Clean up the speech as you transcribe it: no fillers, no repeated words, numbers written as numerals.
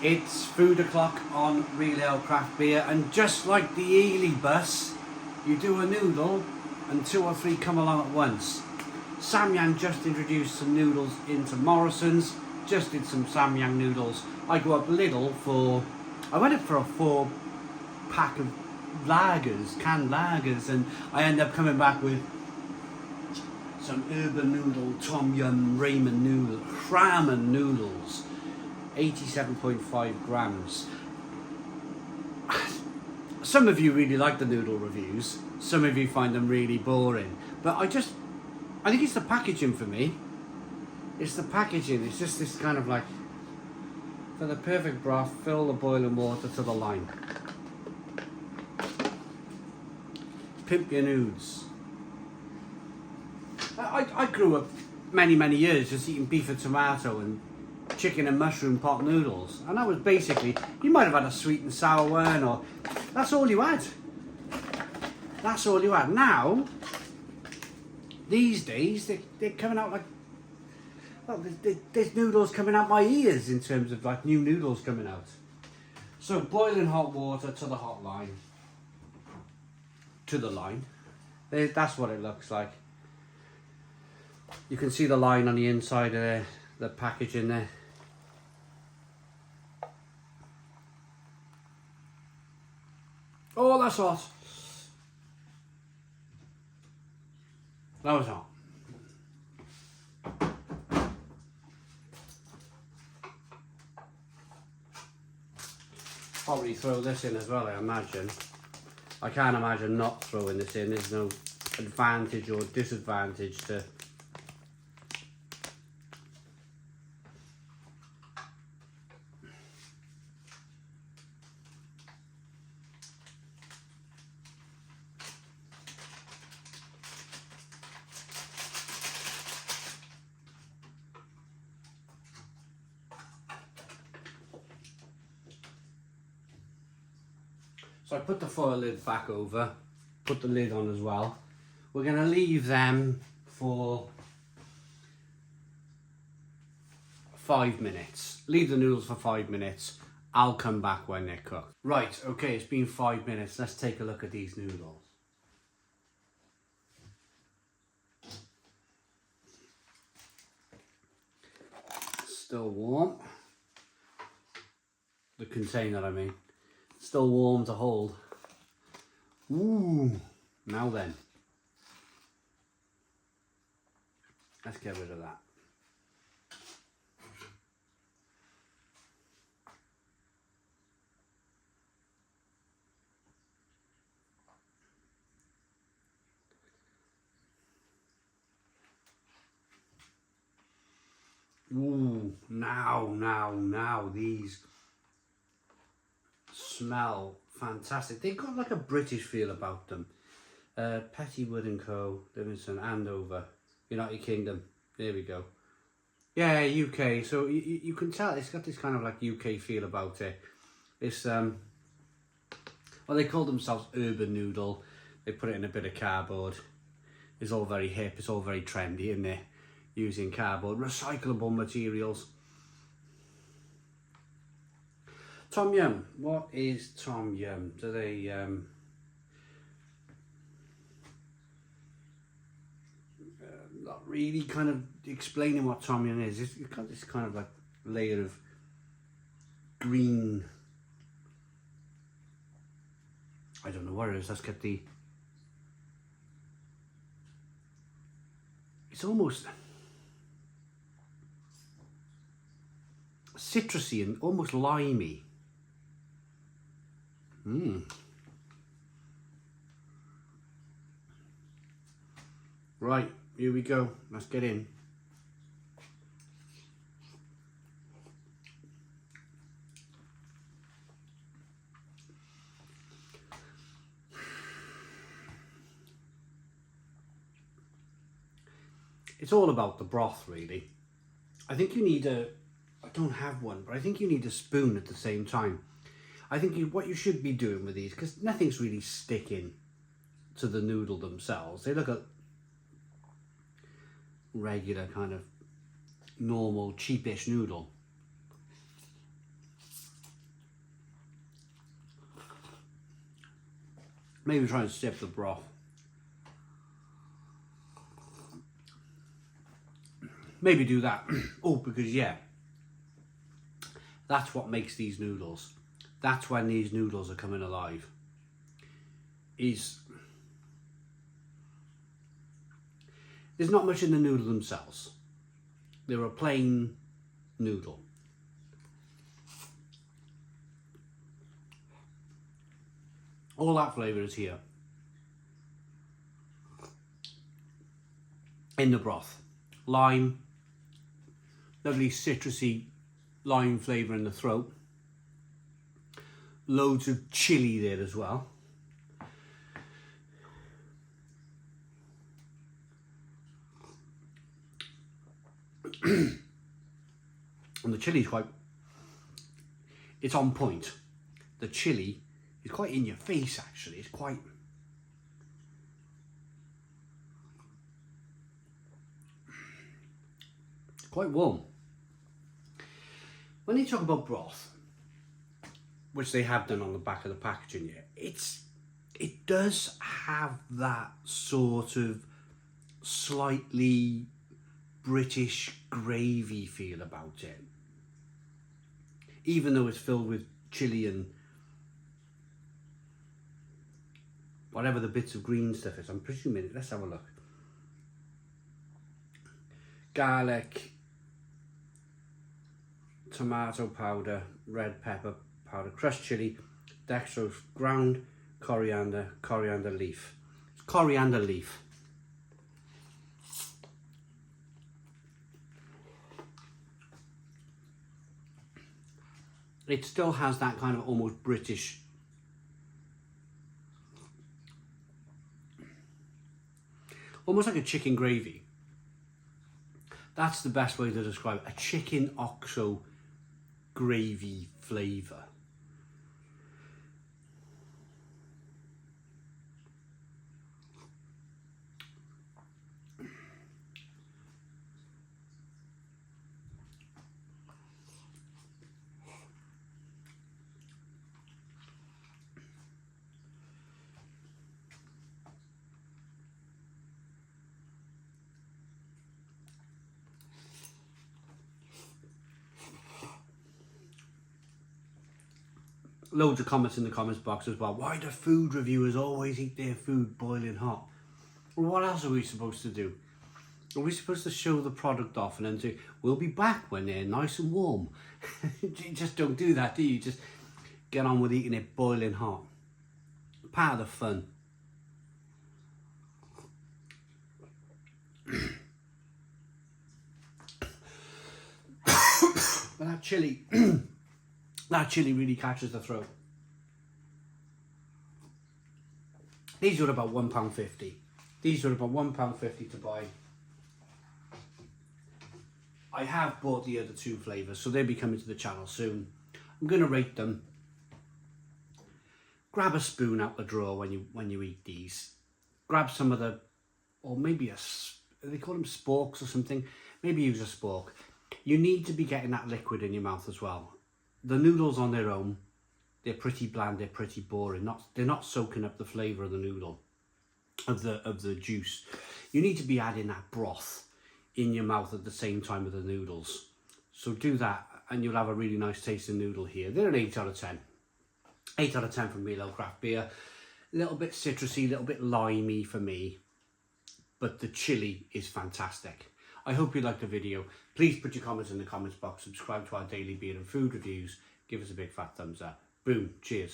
It's food o'clock on Real Ale Craft Beer, and just like the Ely bus, you do a noodle and two or three come along at once. Samyang just introduced some noodles into Morrison's, just did some Samyang noodles. I go up Lidl I went up for a 4-pack of lagers, canned lagers, and I end up coming back with some urban noodle, tom yum, ramen noodles. 87.5 grams. Some of you really like the noodle reviews, some of you find them really boring, but I think it's the packaging for me. It's the packaging, it's just this kind of like, for the perfect broth, fill the boiling water to the line. Pimp your noodles. I grew up many years just eating beef and tomato and chicken and mushroom pot noodles, and that was basically, you might have had a sweet and sour one, or that's all you had. That's all you had. Now, these days, they're coming out like, well, there's noodles coming out my ears in terms of like new noodles coming out. So boiling hot water to the hot line, to the line. That's what it looks like. You can see the line on the inside of the packaging there. Oh, that's hot. That was hot. Probably throw this in as well, I imagine. I can't imagine not throwing this in. There's no advantage or disadvantage to. So I put the foil lid back over, put the lid on as well. We're going to leave them for 5 minutes. Leave the noodles for 5 minutes. I'll come back when they're cooked. Right, okay, it's been 5 minutes. Let's take a look at these noodles. Still warm. The container, I mean. Still warm to hold. Ooh, now then. Let's get rid of that. Ooh, now these smell fantastic. They've got like a British feel about them. Pettywood and Co, Livingston, Andover, United Kingdom. There we go. Yeah, UK. So you can tell it's got this kind of like UK feel about it. It's well, they call themselves urban noodle. They put it in a bit of cardboard. It's all very hip. It's all very trendy, isn't it? Using cardboard, recyclable materials. Tom yum. What is tom yum? Do they not really kind of explaining what tom yum is? It's got this kind of like layer of green. I don't know what it is. Let's get the. It's almost citrusy and almost limey. Right, here we go. Let's get in. It's all about the broth, really. I think you need I don't have one, but I think you need a spoon at the same time. I think what you should be doing with these, because nothing's really sticking to the noodle themselves. They look a regular kind of normal cheapish noodle. Maybe try and sip the broth. Maybe do that. Oh, because yeah, that's what makes these noodles. That's when these noodles are coming alive. There's not much in the noodle themselves. They're a plain noodle. All that flavour is here in the broth. Lime, lovely citrusy lime flavour in the throat. Loads of chilli there as well. And the chilli's it's on point. The chilli is quite in your face actually. It's quite warm. When they talk about broth, which they have done on the back of the packaging here, it does have that sort of slightly British gravy feel about it. Even though it's filled with chilli and whatever the bits of green stuff is, I'm presuming it. Let's have a look. Garlic, tomato powder, red pepper powder, crushed chilli, dextrose, ground coriander, coriander leaf. It's coriander leaf. It still has that kind of almost British almost like a chicken gravy. That's the best way to describe it. A chicken oxo gravy flavour. Loads of comments in the comments box as well. Why do food reviewers always eat their food boiling hot? Well, what else are we supposed to do? Are we supposed to show the product off and then say, we'll be back when they're nice and warm? You just don't do that, do you? Just get on with eating it boiling hot. Part of the fun. But that chilli, that chilli really catches the throat. These were about £1.50. These were about £1.50 to buy. I have bought the other two flavours, so they'll be coming to the channel soon. I'm going to rate them. Grab a spoon out the drawer when you eat these. Grab some of the, or maybe they call them sporks or something. Maybe use a spork. You need to be getting that liquid in your mouth as well. The noodles on their own, they're pretty bland, they're pretty boring. They're not soaking up the flavour of the noodle, of the juice. You need to be adding that broth in your mouth at the same time with the noodles. So do that and you'll have a really nice tasting noodle here. They're an 8 out of 10. 8 out of 10 from Real Ale Craft Beer. A little bit citrusy, a little bit limey for me, but the chilli is fantastic. I hope you liked the video. Please put your comments in the comments box. Subscribe to our daily beer and food reviews. Give us a big fat thumbs up. Boom. Cheers.